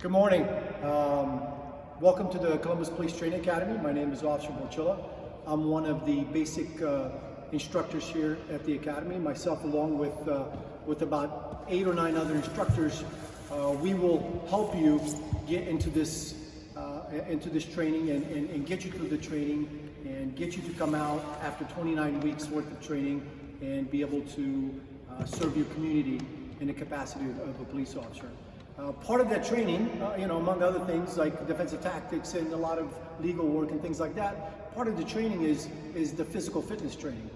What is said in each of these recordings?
Good morning. Welcome to the Columbus Police Training Academy. My name is Officer Borcila. I'm one of the basic instructors here at the Academy. Myself, along with about 8 or 9 other instructors, we will help you get into this training and get you through the training and get you to come out after 29 weeks worth of training and be able to serve your community in the capacity of a police officer. Part of that training, among other things like defensive tactics and a lot of legal work and things like that, part of the training is the physical fitness training.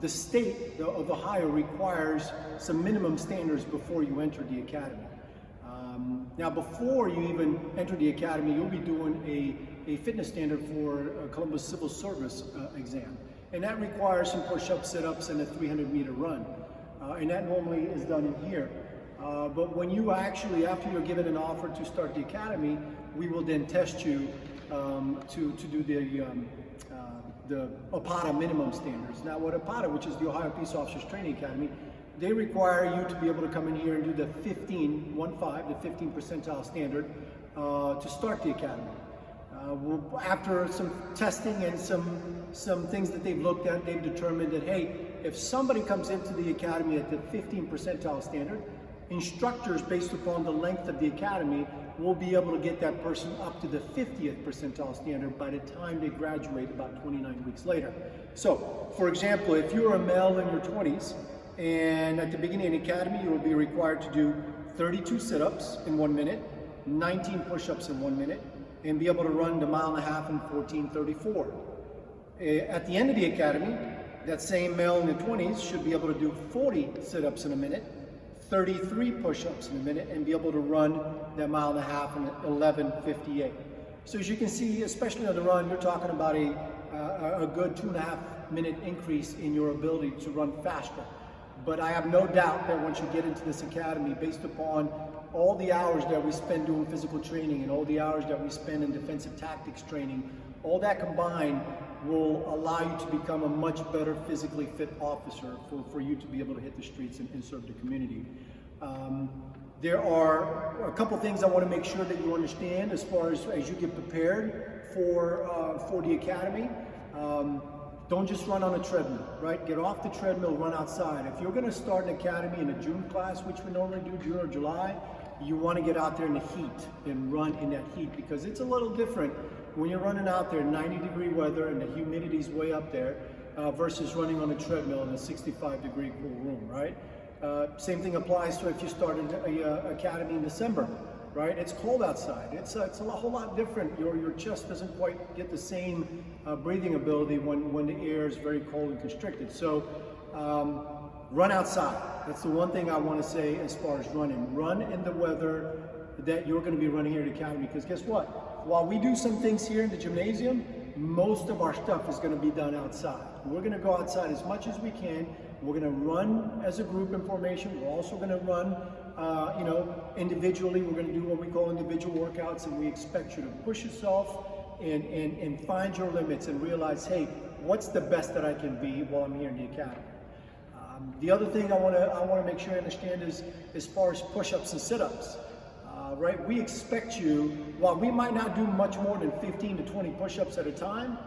The state of Ohio requires some minimum standards before you enter the academy. Now, before you even enter the academy, you'll be doing a fitness standard for a Columbus Civil Service exam. And that requires some push-ups, sit-ups, and a 300-meter run. And that normally is done in here. But when you actually, after you're given an offer to start the academy, we will then test you to do the OPATA minimum standards. Now, what OPATA, which is the Ohio Peace Officers Training Academy, they require you to be able to come in here and do the 15 percentile standard to start the academy. After some testing and some things that they've looked at, they've determined that, hey, if somebody comes into the academy at the 15 percentile standard, instructors, based upon the length of the academy, will be able to get that person up to the 50th percentile standard by the time they graduate about 29 weeks later. So, for example, if you're a male in your 20s, and at the beginning of the academy, you will be required to do 32 sit-ups in 1 minute, 19 push-ups in 1 minute, and be able to run the 1.5 miles in 14:34. At the end of the academy, that same male in the 20s should be able to do 40 sit-ups in a minute, 33 push-ups in a minute, and be able to run that 1.5 miles in 11:58. So as you can see, especially on the run, you're talking about a good 2.5 minute increase in your ability to run faster. But I have no doubt that once you get into this academy, based upon all the hours that we spend doing physical training and all the hours that we spend in defensive tactics training, all that combined will allow you to become a much better physically fit officer for you to be able to hit the streets and serve the community. There are a couple things I want to make sure that you understand as far as you get prepared for the academy. Don't just run on a treadmill, right? Get off the treadmill, run outside. If you're going to start an academy in a June class, which we normally do, June or July, you want to get out there in the heat and run in that heat, because it's a little different when you're running out there in 90-degree weather and the humidity's way up there versus running on a treadmill in a 65-degree cool room, right? Same thing applies to if you start an academy in December, right? It's cold outside. It's a whole lot different. Your chest doesn't quite get the same breathing ability when the air is very cold and constricted. So run outside. That's the one thing I want to say as far as running. Run in the weather that you're going to be running here at the academy, because guess what? While we do some things here in the gymnasium, most of our stuff is going to be done outside. We're going to go outside as much as we can. We're going to run as a group in formation. We're also going to run individually. We're going to do what we call individual workouts, and we expect you to push yourself and find your limits and realize, hey, what's the best that I can be while I'm here in the academy? The other thing I want to make sure I understand is as far as push-ups and sit-ups. Right? We expect you, while we might not do much more than 15 to 20 push-ups at a time,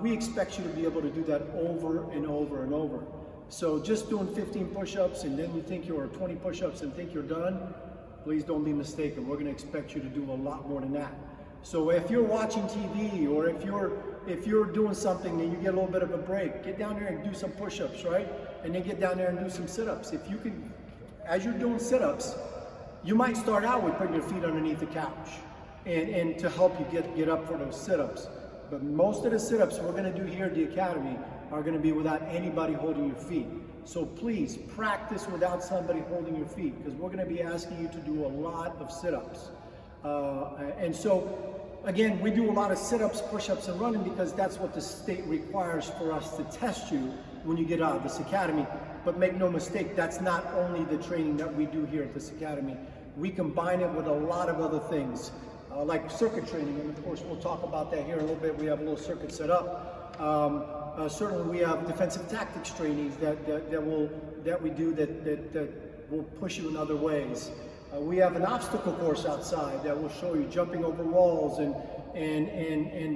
we expect you to be able to do that over and over and over. So just doing 15 push-ups and then you think you're 20 push-ups and think you're done, please don't be mistaken. We're going to expect you to do a lot more than that. So if you're watching TV or if you're doing something and you get a little bit of a break, get down there and do some push-ups, right? And then get down there and do some sit-ups. If you can, as you're doing sit-ups, you might start out with putting your feet underneath the couch and to help you get up for those sit-ups. But most of the sit-ups we're going to do here at the academy are going to be without anybody holding your feet. So please practice without somebody holding your feet, because we're going to be asking you to do a lot of sit-ups. And so, again, we do a lot of sit-ups, push-ups, and running because that's what the state requires for us to test you when you get out of this academy. But make no mistake, that's not only the training that we do here at this academy. We combine it with a lot of other things, like circuit training, and of course we'll talk about that here in a little bit. We have a little circuit set up. Certainly we have defensive tactics trainings that we do that will push you in other ways. We have an obstacle course outside that will show you jumping over walls and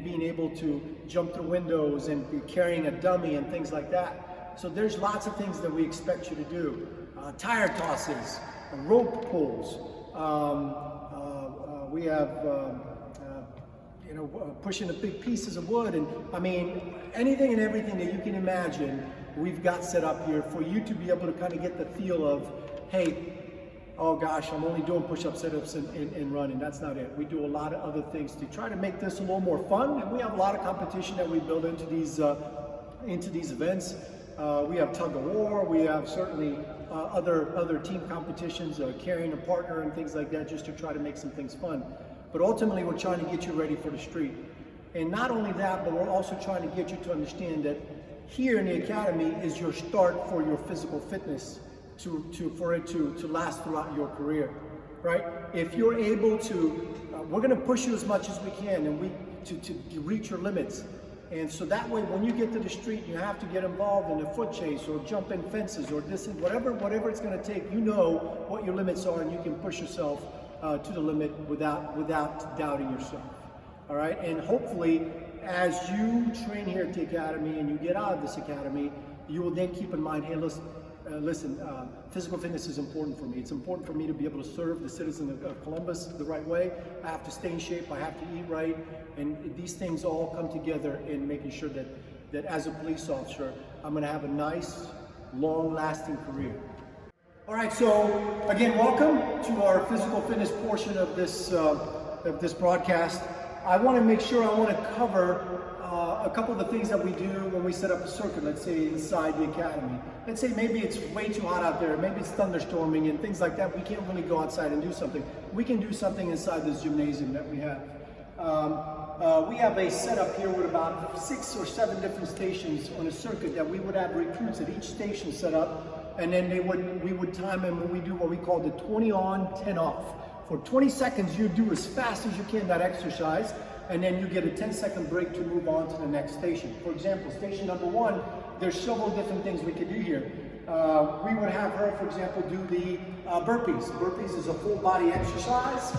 being able to jump through windows and be carrying a dummy and things like that. So there's lots of things that we expect you to do. Tire tosses, rope pulls. We have pushing the big pieces of wood, and I mean anything and everything that you can imagine we've got set up here for you to be able to kind of get the feel of, hey, oh gosh, I'm only doing push-up, sit-ups and running. That's not it. We do a lot of other things to try to make this a little more fun, and we have a lot of competition that we build into these events. We have tug of war. We have certainly other team competitions, carrying a partner and things like that, just to try to make some things fun. But ultimately, we're trying to get you ready for the street. And not only that, but we're also trying to get you to understand that here in the Academy is your start for your physical fitness for it to last throughout your career, right? If you're able to, we're going to push you as much as we can and to reach your limits. And so that way, when you get to the street, you have to get involved in a foot chase or jump in fences or this, whatever it's going to take. You know what your limits are, and you can push yourself to the limit without doubting yourself. All right, and hopefully, as you train here at the Academy and you get out of this Academy, you will then keep in mind, hey, listen, physical fitness is important for me. It's important for me to be able to serve the citizens of Columbus the right way. I have to stay in shape. I have to eat right. And these things all come together in making sure that as a police officer, I'm going to have a nice, long-lasting career. All right, so again, welcome to our physical fitness portion of this broadcast. I want to make sure I want to cover a couple of the things that we do when we set up a circuit, let's say inside the Academy. Let's say maybe it's way too hot out there, maybe it's thunderstorming and things like that. We can't really go outside and do something. We can do something inside this gymnasium that we have. We have a setup here with about 6 or 7 different stations on a circuit that we would have recruits at each station set up, and then we would time them when we do what we call the 20 on, 10 off. For 20 seconds, you do as fast as you can that exercise, and then you get a 10-second break to move on to the next station. For example, station number 1, there's several different things we could do here. We would have her, for example, do the burpees. Burpees is a full body exercise,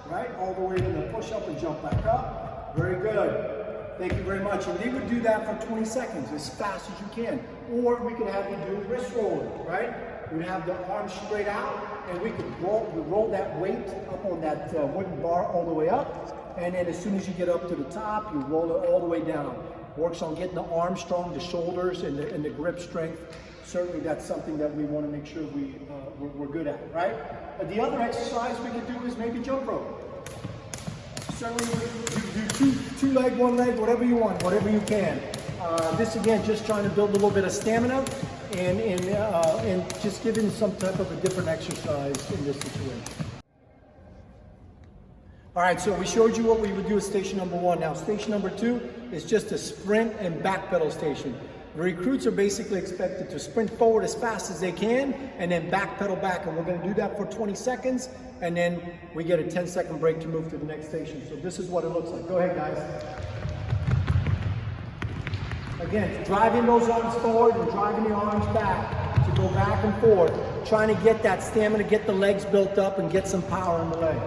right? All the way to the push-up and jump back up. Very good. Thank you very much. And they would do that for 20 seconds, as fast as you can. Or we could have you do wrist rolling, right? We'd have the arms straight out, and we could roll that weight up on that wooden bar all the way up. And then as soon as you get up to the top, you roll it all the way down. Works on getting the arms strong, the shoulders, and the grip strength. Certainly that's something that we want to make sure we're good at, right? The other exercise we could do is maybe jump rope. Certainly you do two leg, one leg, whatever you want, whatever you can. This again, just trying to build a little bit of stamina and just giving some type of a different exercise in this situation. All right, so we showed you what we would do at station number 1. Now, station number 2 is just a sprint and back pedal station. The recruits are basically expected to sprint forward as fast as they can and then back pedal back. And we're going to do that for 20 seconds. And then we get a 10-second break to move to the next station. So this is what it looks like. Go ahead, guys. Again, driving those arms forward and driving the arms back to go back and forth. Trying to get that stamina, get the legs built up and get some power in the legs.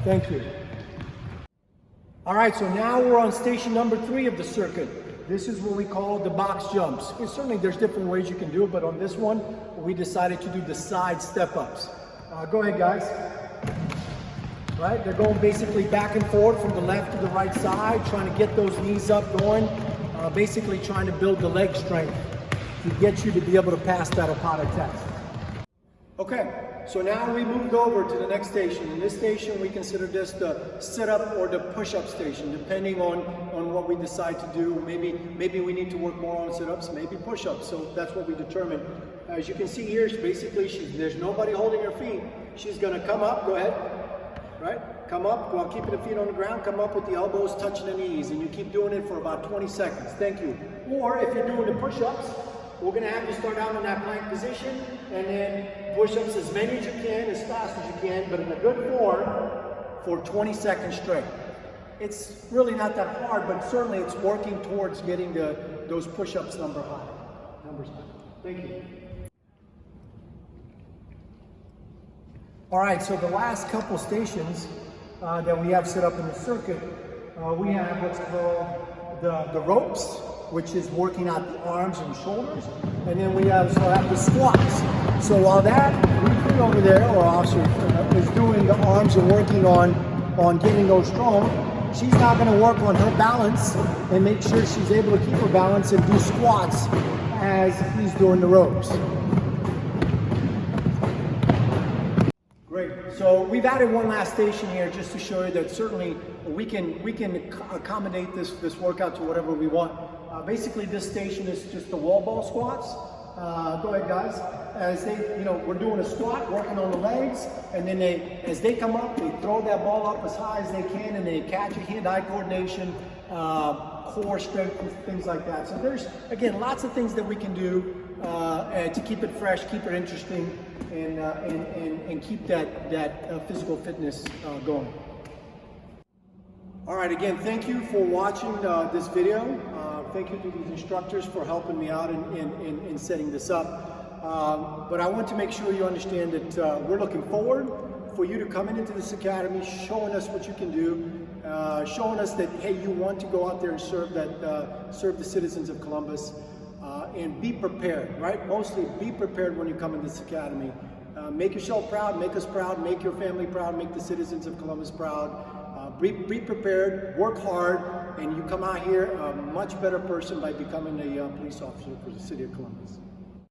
Thank you. All right, so now we're on station number 3 of the circuit. This is what we call the box jumps. And certainly there's different ways you can do it, but on this one, we decided to do the side step-ups. Go ahead, guys. Right, they're going basically back and forth from the left to the right side, trying to get those knees up going, basically trying to build the leg strength to get you to be able to pass that Okada test. Okay. So now we moved over to the next station. In this station, we consider this the sit-up or the push-up station, depending on what we decide to do. Maybe we need to work more on sit-ups, maybe push-ups. So that's what we determine. As you can see here, basically, there's nobody holding her feet. She's going to come up. Go ahead. Right? Come up while keeping the feet on the ground. Come up with the elbows touching the knees, and you keep doing it for about 20 seconds. Thank you. Or if you're doing the push-ups, we're going to have you start out in that plank position and then push-ups as many as you can, as fast as you can, but in a good form for 20 seconds straight. It's really not that hard, but certainly it's working towards getting those push-ups numbers high. Thank you. All right, so the last couple stations that we have set up in the circuit, we have what's called the ropes, which is working out the arms and shoulders, and then we also have the squats. So while that recruit over there, or officer, is doing the arms and working on getting those strong, she's now going to work on her balance and make sure she's able to keep her balance and do squats as he's doing the ropes. Great. So we've added one last station here just to show you that certainly we can accommodate this workout to whatever we want. Basically, this station is just the wall ball squats. Go ahead, guys. As they, we're doing a squat, working on the legs, and then as they come up, they throw that ball up as high as they can, and they catch it, hand-eye coordination, core strength, things like that. So there's, again, lots of things that we can do to keep it fresh, keep it interesting, and keep that physical fitness going. All right, again, thank you for watching this video. Thank you to these instructors for helping me out in setting this up. But I want to make sure you understand that we're looking forward for you to come into this academy, showing us what you can do, showing us that, hey, you want to go out there and serve the citizens of Columbus, and be prepared, right? Mostly be prepared when you come in this academy. Make yourself proud, make us proud, make your family proud, make the citizens of Columbus proud. Be prepared, work hard, and you come out here a much better person by becoming a police officer for the city of Columbus.